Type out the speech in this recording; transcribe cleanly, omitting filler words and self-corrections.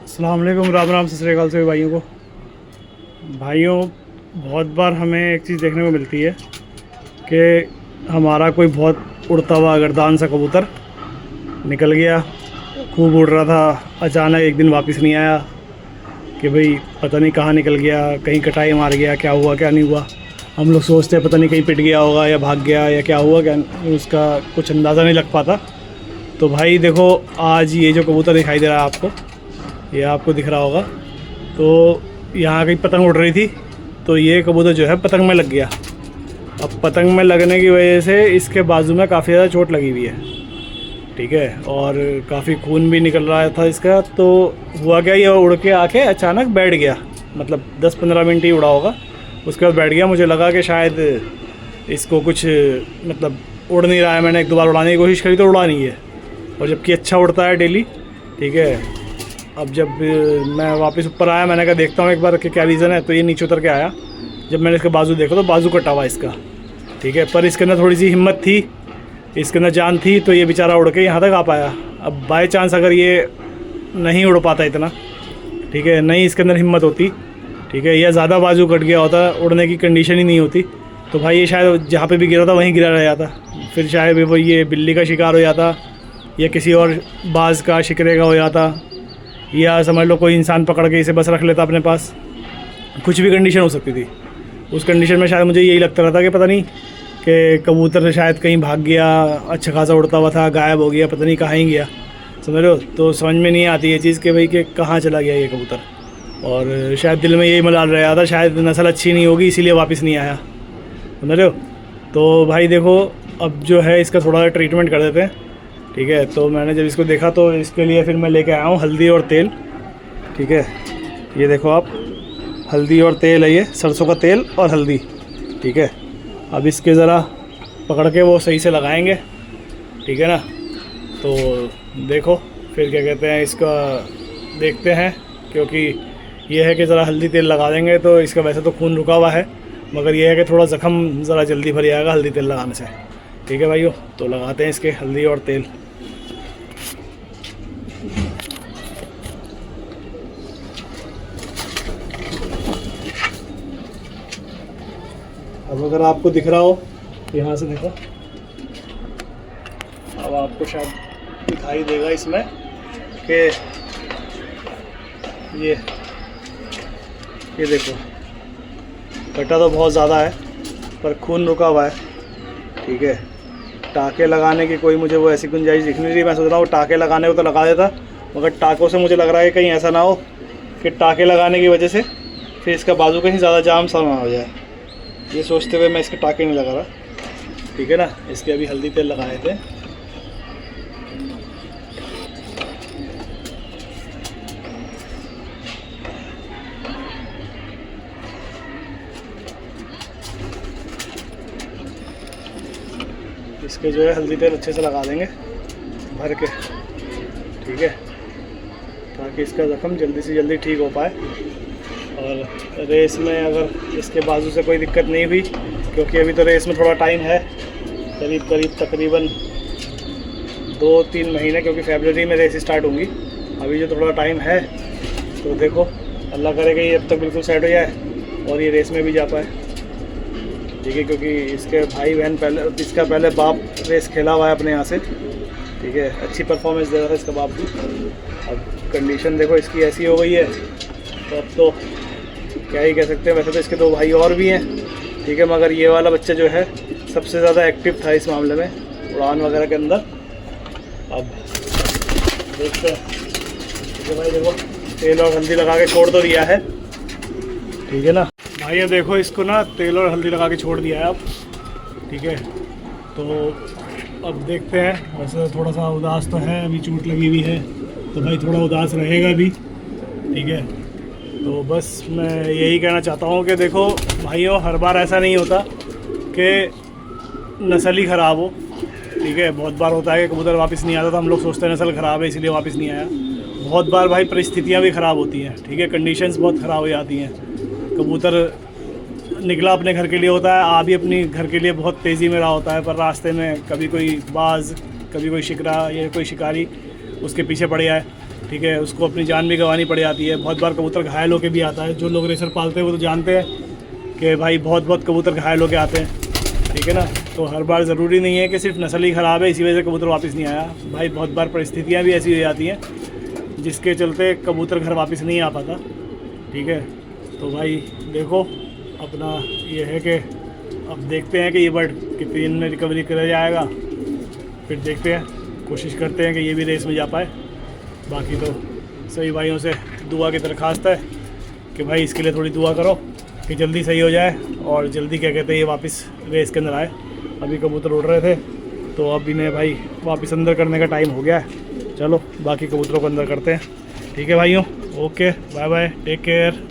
अस्सलाम वालेकुम, राम राम, सत श्री अकाल सभी भाइयों को। भाइयों, बहुत बार हमें एक चीज़ देखने को मिलती है कि हमारा कोई बहुत उड़ता हुआ गर्दान सा कबूतर निकल गया, खूब उड़ रहा था, अचानक एक दिन वापस नहीं आया कि भाई पता नहीं कहाँ निकल गया, कहीं कटाई मार गया, क्या हुआ क्या नहीं हुआ। हम लोग सोचते हैं पता नहीं कहीं पिट गया होगा या भाग गया या क्या हुआ, क्या उसका कुछ अंदाज़ा नहीं लग पाता। तो भाई देखो, आज ये जो कबूतर दिखाई दे रहा है आपको, ये आपको दिख रहा होगा, तो यहाँ कहीं पतंग उड़ रही थी, तो ये कबूतर जो है पतंग में लग गया। अब पतंग में लगने की वजह से इसके बाजू में काफ़ी ज़्यादा चोट लगी हुई है, ठीक है, और काफ़ी खून भी निकल रहा था इसका। तो हुआ क्या, ये उड़ के आके अचानक बैठ गया, मतलब 10-15 मिनट ही उड़ा होगा, उसके बाद बैठ गया। मुझे लगा कि शायद इसको कुछ मतलब उड़ नहीं रहा है। मैंने एक दो बार उड़ाने की कोशिश करी तो उड़ा नहीं है, और जबकि अच्छा उड़ता है डेली, ठीक है। अब जब मैं वापस ऊपर आया, मैंने कहा देखता हूँ एक बार कि क्या रीज़न है, तो ये नीचे उतर के आया। जब मैंने इसका बाजू देखा तो बाजू कटा हुआ इसका, ठीक है, पर इसके अंदर थोड़ी सी हिम्मत थी, इसके अंदर जान थी, तो ये बेचारा उड़ के यहाँ तक आ पाया। अब बाय चांस अगर ये नहीं उड़ पाता इतना, ठीक है, नहीं इसके अंदर हिम्मत होती, ठीक है, या ज़्यादा बाजू कट गया होता, उड़ने की कंडीशन ही नहीं होती, तो भाई ये शायद जहाँ पे भी गिरा था वहीं गिरा रह जाता। फिर शायद वो ये बिल्ली का शिकार हो जाता, या किसी और बाज का शिकरे का हो जाता, या समझ लो कोई इंसान पकड़ के इसे बस रख लेता अपने पास। कुछ भी कंडीशन हो सकती थी। उस कंडीशन में शायद मुझे यही लगता रहता कि पता नहीं कि कबूतर शायद कहीं भाग गया, अच्छा खासा उड़ता हुआ था, गायब हो गया, पता नहीं कहाँ ही गया, समझ लो। तो समझ में नहीं आती ये चीज़ कि भाई कि कहाँ चला गया ये कबूतर, और शायद दिल में यही मलाल रहा था, शायद नस्ल अच्छी नहीं होगी इसीलिए वापस नहीं आया, समझ रहे हो। तो भाई देखो, अब जो है इसका थोड़ा ट्रीटमेंट कर देते हैं, ठीक है। तो मैंने जब इसको देखा तो इसके लिए फिर मैं लेके आया हूँ हल्दी और तेल, ठीक है। ये देखो आप, हल्दी और तेल है, ये सरसों का तेल और हल्दी, ठीक है। अब इसके ज़रा पकड़ के वो सही से लगाएंगे, ठीक है ना। तो देखो फिर क्या कहते हैं, इसका देखते हैं, क्योंकि ये है कि ज़रा हल्दी तेल लगा देंगे तो इसका वैसे तो खून रुका हुआ है, मगर ये है कि थोड़ा ज़ख़म ज़रा जल्दी भर जाएगा हल्दी तेल लगाने से, ठीक है भाइयों। तो लगाते हैं इसके हल्दी और तेल। अब अगर आपको दिख रहा हो, यहाँ से देखो, अब आपको शायद दिखाई देगा इसमें कि ये देखो, कटा तो बहुत ज़्यादा है पर खून रुका हुआ है, ठीक है। टाँके लगाने की कोई मुझे वो ऐसी गुंजाइश दिख नहीं रही। मैं सोच रहा हूँ टाँके लगाने को तो लगा देता, मगर टाँकों से मुझे लग रहा है कहीं ऐसा ना हो कि टाँके लगाने की वजह से फिर इसका बाजू कहीं ज़्यादा जाम सा ना हो जाए। ये सोचते हुए मैं इसके टाँके नहीं लगा रहा, ठीक है ना। इसके अभी हल्दी तेल लगाए थे। इसके जो है हल्दी तेल अच्छे से लगा देंगे भर के, ठीक है, ताकि इसका ज़ख़म जल्दी से जल्दी ठीक हो पाए। और रेस में अगर इसके बाजू से कोई दिक्कत नहीं हुई, क्योंकि अभी तो रेस में थोड़ा टाइम है, करीब तकरीबन 2-3 महीने, क्योंकि फरवरी में रेस स्टार्ट होंगी। अभी जो थोड़ा टाइम है, तो देखो अल्लाह करेगा ये अब तक बिल्कुल सेट हो जाए और ये रेस में भी जा पाए, ठीक है। क्योंकि इसके भाई बहन पहले, इसका पहले बाप रेस खेला हुआ है अपने यहाँ से, ठीक है, अच्छी परफॉर्मेंस दे रहा था इसका बाप भी। अब कंडीशन देखो इसकी ऐसी हो गई है, तो अब तो क्या ही कह सकते हैं। वैसे तो इसके 2 भाई और भी हैं, ठीक है, मगर ये वाला बच्चा जो है सबसे ज़्यादा एक्टिव था इस मामले में, उड़ान वगैरह के अंदर। अब देखते हैं, ठीक है भाई। देखो तेल और हल्दी लगा के छोड़ तो दिया है, ठीक है ना भाई। ये देखो इसको ना तेल और हल्दी लगा के छोड़ दिया है अब, ठीक है। तो अब देखते हैं, वैसे थोड़ा सा उदास तो है, अभी चोट लगी हुई है तो भाई थोड़ा उदास रहेगा भी, ठीक है। तो बस मैं यही कहना चाहता हूँ कि देखो भाइयों, हर बार ऐसा नहीं होता कि नस्ल ही ख़राब हो, ठीक है। बहुत बार होता है कि कबूतर वापस नहीं आता, तो हम लोग सोचते हैं नस्ल ख़राब है इसलिए वापस नहीं आया। बहुत बार भाई परिस्थितियाँ भी ख़राब होती हैं, ठीक है, कंडीशंस बहुत ख़राब हो जाती हैं। कबूतर निकला अपने घर के लिए होता है, आ भी अपनी घर के लिए बहुत तेज़ी में रहा होता है, पर रास्ते में कभी कोई बाज, कभी कोई शिकरा या कोई शिकारी उसके पीछे पड़ जाए, ठीक है, उसको अपनी जान भी गंवानी पड़ जाती है। बहुत बार कबूतर घायल होके भी आता है। जो लोग रेसर पालते हैं वो तो जानते हैं कि भाई बहुत कबूतर घायल होके आते हैं, ठीक है ना। तो हर बार ज़रूरी नहीं है कि सिर्फ नस्ल ही ख़राब है इसी वजह से कबूतर वापस नहीं आया। भाई बहुत बार परिस्थितियाँ भी ऐसी हो जाती हैं जिसके चलते कबूतर घर वापस नहीं आ पाता, ठीक है। तो भाई देखो अपना ये है कि अब देखते हैं कि ये बर्ड कितनी दिन में रिकवरी कर जाएगा, फिर देखते हैं, कोशिश करते हैं कि ये भी रेस में जा पाए। बाकी तो सभी भाइयों से दुआ की दरख्वास्त है कि भाई इसके लिए थोड़ी दुआ करो कि जल्दी सही हो जाए और जल्दी क्या कहते हैं ये वापस रेस के अंदर आए। अभी कबूतर उड़ रहे थे तो अब इन्हें भाई वापस अंदर करने का टाइम हो गया है। चलो बाकी कबूतरों को अंदर करते हैं, ठीक है भाइयों। Okay, bye bye, take care.